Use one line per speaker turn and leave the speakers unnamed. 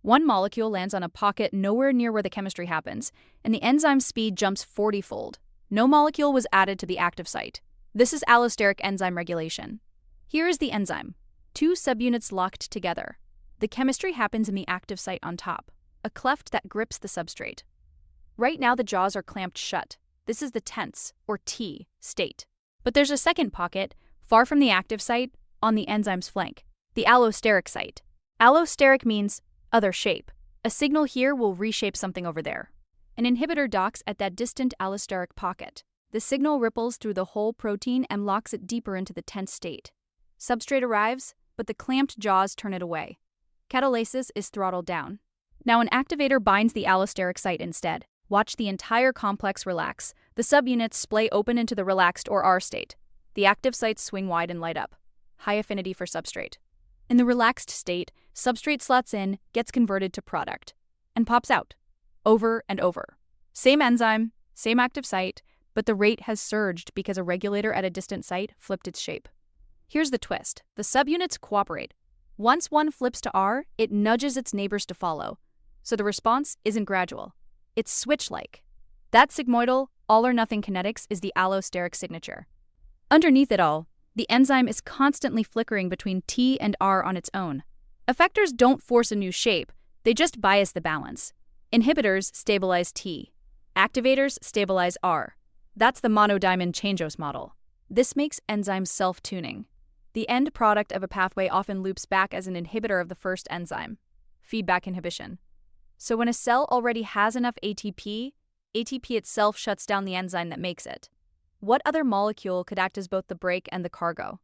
One molecule lands on a pocket nowhere near where the chemistry happens, and the enzyme speed jumps 40-fold. No molecule was added to the active site. This is allosteric enzyme regulation. Here is the enzyme. Two subunits locked together. The chemistry happens in the active site on top, a cleft that grips the substrate. Right now the jaws are clamped shut. This is the tense, or T, state. But there's a second pocket, far from the active site, on the enzyme's flank, the allosteric site. Allosteric means other shape. A signal here will reshape something over there. An inhibitor docks at that distant allosteric pocket. The signal ripples through the whole protein and locks it deeper into the tense state. Substrate arrives, but the clamped jaws turn it away. Catalysis is throttled down. Now an activator binds the allosteric site instead. Watch the entire complex relax. The subunits splay open into the relaxed or R state. The active sites swing wide and light up. High affinity for substrate. In the relaxed state, substrate slots in, gets converted to product, and pops out. Over and over. Same enzyme, same active site, but the rate has surged because a regulator at a distant site flipped its shape. Here's the twist. The subunits cooperate. Once one flips to R, it nudges its neighbors to follow. So the response isn't gradual. It's switch-like. That sigmoidal, all-or-nothing kinetics is the allosteric signature. Underneath it all, the enzyme is constantly flickering between T and R on its own. Effectors don't force a new shape, they just bias the balance. Inhibitors stabilize T. Activators stabilize R. That's the monodiamond Changeos model. This makes enzymes self-tuning. The end product of a pathway often loops back as an inhibitor of the first enzyme. Feedback inhibition. So when a cell already has enough ATP, ATP itself shuts down the enzyme that makes it. What other molecule could act as both the brake and the cargo?